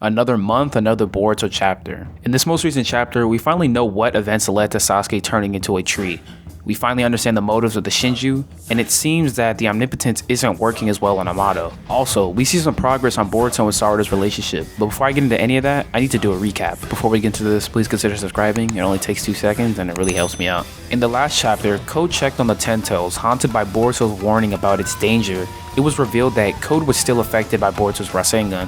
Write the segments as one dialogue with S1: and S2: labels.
S1: Another month, another Boruto chapter. In this most recent chapter, we finally know what events led to Sasuke turning into a tree. We finally understand the motives of the Shinju, and it seems that the omnipotence isn't working as well on Amato. Also, we see some progress on Boruto and Sarada's relationship, but before I get into any of that, I need to do a recap. Before we get into this, please consider subscribing. It only takes 2 seconds and it really helps me out. In the last chapter, Code checked on the Ten Tails, haunted by Boruto's warning about its danger. It was revealed that Code was still affected by Boruto's Rasengan.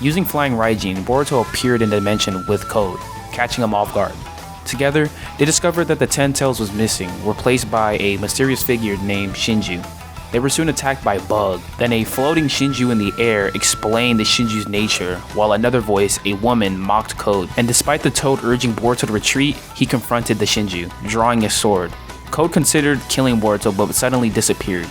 S1: Using Flying Raijin, Boruto appeared in the dimension with Code, catching him off guard. Together, they discovered that the Ten Tails was missing, replaced by a mysterious figure named Shinju. They were soon attacked by Bug, then a floating Shinju in the air explained the Shinju's nature, while another voice, a woman, mocked Code. And despite the Toad urging Boruto to retreat, he confronted the Shinju, drawing his sword. Code considered killing Boruto but suddenly disappeared.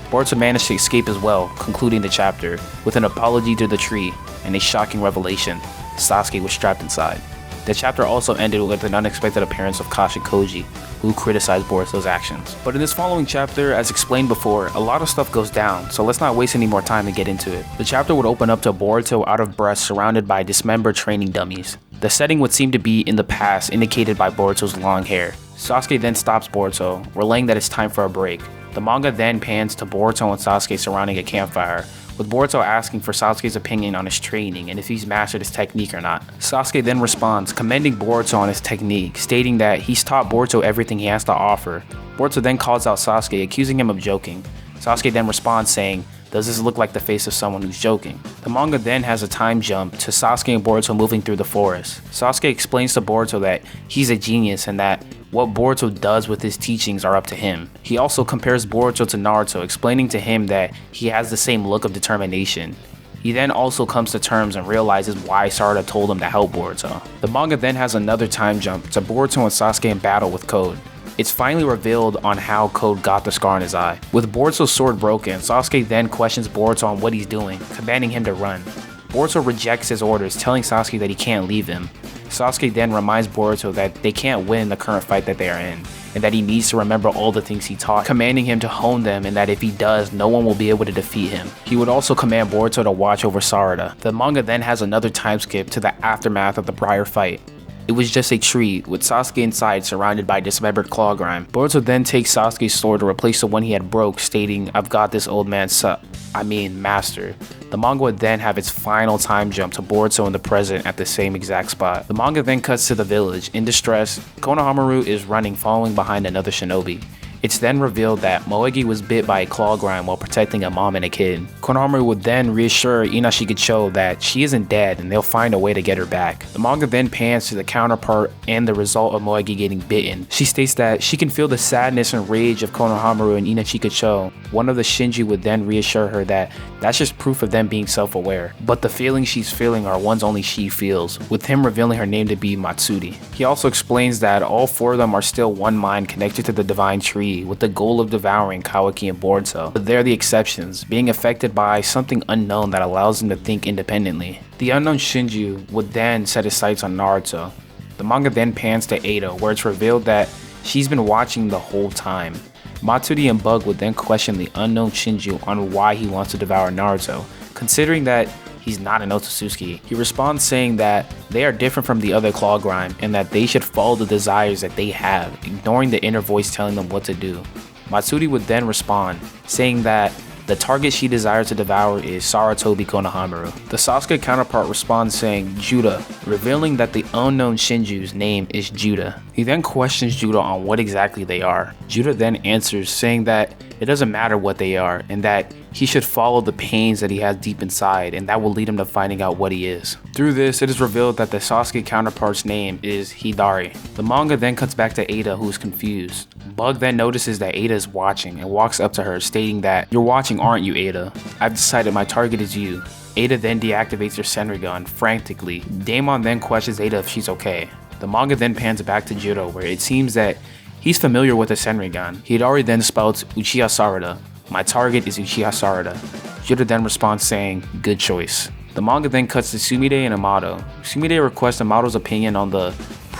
S1: Boruto managed to escape as well, concluding the chapter with an apology to the tree and a shocking revelation: Sasuke was trapped inside. The chapter also ended with an unexpected appearance of Kashi Koji, who criticized Boruto's actions. But in this following chapter, as explained before, a lot of stuff goes down, so let's not waste any more time and get into it. The chapter would open up to Boruto out of breath surrounded by dismembered training dummies. The setting would seem to be in the past, indicated by Boruto's long hair. Sasuke then stops Boruto, relaying that it's time for a break. The manga then pans to Boruto and Sasuke surrounding a campfire, with Boruto asking for Sasuke's opinion on his training and if he's mastered his technique or not. Sasuke then responds, commending Boruto on his technique, stating that he's taught Boruto everything he has to offer. Boruto then calls out Sasuke, accusing him of joking. Sasuke then responds saying, "Does this look like the face of someone who's joking?" The manga then has a time jump to Sasuke and Boruto moving through the forest. Sasuke explains to Boruto that he's a genius and that what Boruto does with his teachings are up to him. He also compares Boruto to Naruto, explaining to him that he has the same look of determination. He then also comes to terms and realizes why Sarada told him to help Boruto. The manga then has another time jump to Boruto and Sasuke in battle with Code. It's finally revealed on how Code got the scar on his eye. With Boruto's sword broken, Sasuke then questions Boruto on what he's doing, commanding him to run. Boruto rejects his orders, telling Sasuke that he can't leave him. Sasuke then reminds Boruto that they can't win the current fight that they are in, and that he needs to remember all the things he taught, commanding him to hone them, and that if he does, no one will be able to defeat him. He would also command Boruto to watch over Sarada. The manga then has another time skip to the aftermath of the prior fight. It was just a tree, with Sasuke inside surrounded by dismembered claw grime. Boruto then takes Sasuke's sword to replace the one he had broke, stating, "I've got this old man's master." The manga would then have its final time jump to Boruto in the present at the same exact spot. The manga then cuts to the village. In distress, Konohamaru is running following behind another shinobi. It's then revealed that Moegi was bit by a claw grime while protecting a mom and a kid. Konohamaru would then reassure Ina Shikacho that she isn't dead and they'll find a way to get her back. The manga then pans to the counterpart and the result of Moegi getting bitten. She states that she can feel the sadness and rage of Konohamaru and Ina Shikacho. One of the Shinji would then reassure her that that's just proof of them being self-aware, but the feelings she's feeling are ones only she feels, with him revealing her name to be Matsuri. He also explains that all 4 of them are still one mind connected to the divine tree, with the goal of devouring Kawaki and Boruto. But they're the exceptions, being affected by something unknown that allows them to think independently. The unknown Shinju would then set his sights on Naruto. The manga then pans to Ada, where it's revealed that she's been watching the whole time. Matsuri and Bug would then question the unknown Shinju on why he wants to devour Naruto, considering that he's not an Otsutsuki. He responds saying that they are different from the other claw grime and that they should follow the desires that they have, ignoring the inner voice telling them what to do. Matsuri would then respond, saying that the target she desires to devour is Saratobi Konohamaru. The Sasuke counterpart responds saying Judah, revealing that the unknown Shinju's name is Judah. He then questions Judah on what exactly they are. Judah then answers saying that it doesn't matter what they are and that he should follow the pains that he has deep inside, and that will lead him to finding out what he is. Through this, it is revealed that the Sasuke counterpart's name is Hidari. The manga then cuts back to Ada, who is confused. Bug then notices that Ada is watching and walks up to her, stating that, "You're watching, aren't you, Ada? I've decided my target is you." Ada then deactivates her Senrigan frantically. Daemon then questions Ada if she's okay. The manga then pans back to Jiro, where it seems that he's familiar with the Senrigan. Hidari then spouts Uchiha Sarada. "My target is Uchiha Sarada." Jiro then responds saying, "Good choice." The manga then cuts to Sumire and Amato. Sumire requests Amato's opinion on the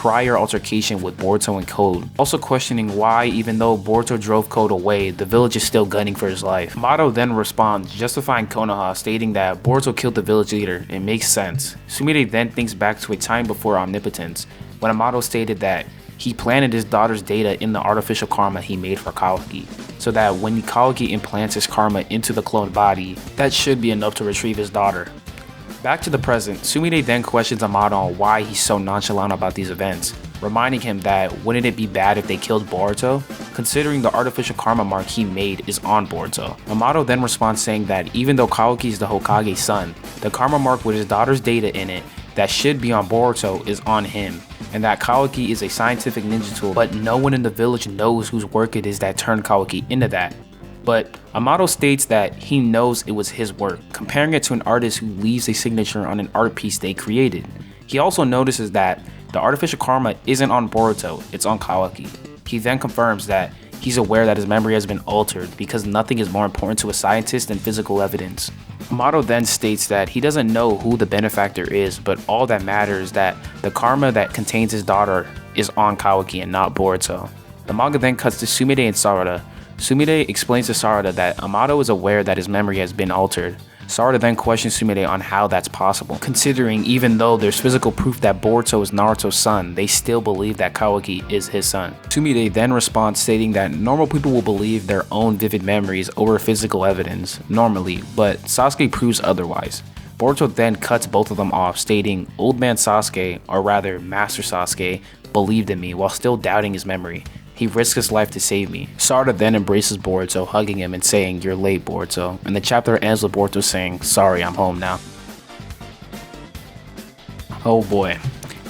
S1: prior altercation with Boruto and Code, also questioning why, even though Boruto drove Code away, the village is still gunning for his life. Amato then responds, justifying Konoha, stating that Boruto killed the village leader. It makes sense. Sumire then thinks back to a time before omnipotence, when Amato stated that he planted his daughter's data in the artificial karma he made for Kawaki, so that when Kawaki implants his karma into the cloned body, that should be enough to retrieve his daughter. Back to the present, Sumire then questions Amato on why he's so nonchalant about these events, reminding him that wouldn't it be bad if they killed Boruto, considering the artificial karma mark he made is on Boruto. Amato then responds saying that even though Kawaki is the Hokage's son, the karma mark with his daughter's data in it that should be on Boruto is on him, and that Kawaki is a scientific ninja tool, but no one in the village knows whose work it is that turned Kawaki into that. But Amato states that he knows it was his work, comparing it to an artist who leaves a signature on an art piece they created. He also notices that the artificial karma isn't on Boruto, it's on Kawaki. He then confirms that he's aware that his memory has been altered because nothing is more important to a scientist than physical evidence. Amato then states that he doesn't know who the benefactor is, but all that matters is that the karma that contains his daughter is on Kawaki and not Boruto. The manga then cuts to Sumire and Sarada. Sumire explains to Sarada that Amato is aware that his memory has been altered. Sarada then questions Sumire on how that's possible, considering even though there's physical proof that Boruto is Naruto's son, they still believe that Kawaki is his son. Sumire then responds stating that normal people will believe their own vivid memories over physical evidence, normally, but Sasuke proves otherwise. Boruto then cuts both of them off, stating, "Old man Sasuke, or rather Master Sasuke, believed in me while still doubting his memory. He risked his life to save me." Sarada then embraces Boruto, hugging him and saying, "You're late, Boruto," and the chapter ends with Boruto saying, "Sorry, I'm home now." Oh boy,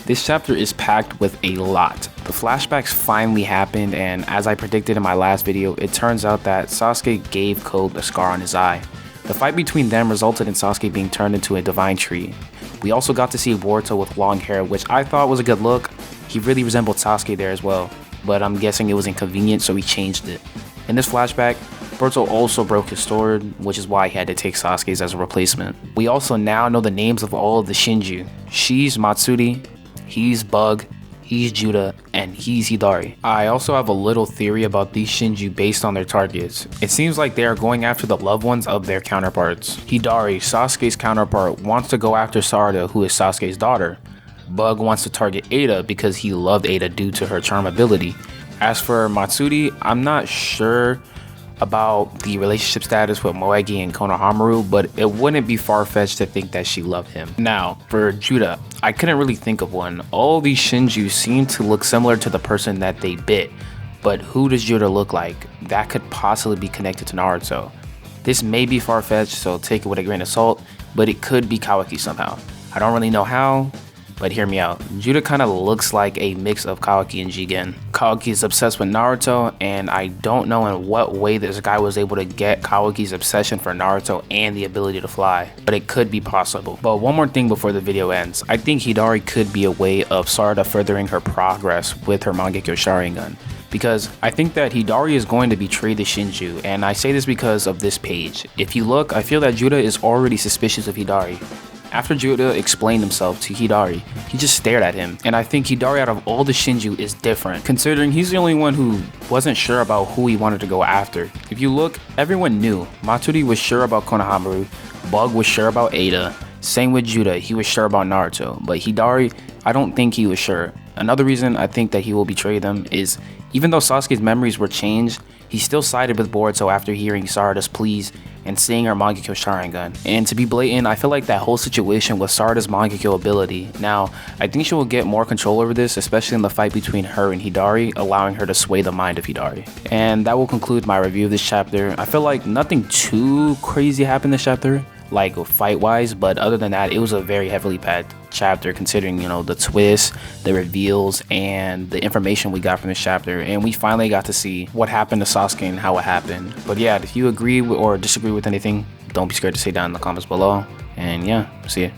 S1: this chapter is packed with a lot. The flashbacks finally happened, and as I predicted in my last video, it turns out that Sasuke gave Code a scar on his eye. The fight between them resulted in Sasuke being turned into a divine tree. We also got to see Boruto with long hair, which I thought was a good look. He really resembled Sasuke there as well, but I'm guessing it was inconvenient, so he changed it. In this flashback, Boruto also broke his sword, which is why he had to take Sasuke's as a replacement. We also now know the names of all of the Shinju. She's Matsuri, he's Bug, he's Judah, and he's Hidari. I also have a little theory about these Shinju based on their targets. It seems like they are going after the loved ones of their counterparts. Hidari, Sasuke's counterpart, wants to go after Sarada, who is Sasuke's daughter. Bug wants to target Ada because he loved Ada due to her charm ability. As for Matsuri, I'm not sure about the relationship status with Moegi and Konohamaru, but it wouldn't be far-fetched to think that she loved him. Now, for Judah, I couldn't really think of one. All these Shinju seem to look similar to the person that they bit, but who does Judah look like? That could possibly be connected to Naruto. This may be far-fetched, so take it with a grain of salt, but it could be Kawaki somehow. I don't really know how, but hear me out. Judah kind of looks like a mix of Kawaki and Jigen. Kawaki is obsessed with Naruto, and I don't know in what way this guy was able to get Kawaki's obsession for Naruto and the ability to fly, but it could be possible. But one more thing before the video ends. I think Hidari could be a way of Sarada furthering her progress with her Mangekyo Sharingan, because I think that Hidari is going to betray the Shinju, and I say this because of this page. If you look, I feel that Judah is already suspicious of Hidari. After Judah explained himself to Hidari, he just stared at him, and I think Hidari out of all the Shinju is different, considering he's the only one who wasn't sure about who he wanted to go after. If you look, everyone knew. Matsuri was sure about Konohamaru, Bug was sure about Ada, same with Judah, he was sure about Naruto, but Hidari, I don't think he was sure. Another reason I think that he will betray them is, even though Sasuke's memories were changed, he still sided with Boruto after hearing Sarada's pleas and seeing her Mangekyo Sharingan. And to be blatant, I feel like that whole situation was Sarada's Mangekyo ability. Now, I think she will get more control over this, especially in the fight between her and Hidari, allowing her to sway the mind of Hidari. And that will conclude my review of this chapter. I feel like nothing too crazy happened this chapter, like fight-wise, but other than that, it was a very heavily packed chapter considering, you know, the twists, the reveals, and the information we got from this chapter. And we finally got to see what happened to Sasuke and how it happened. But yeah, if you agree or disagree with anything, don't be scared to say down in the comments below. And yeah, see ya.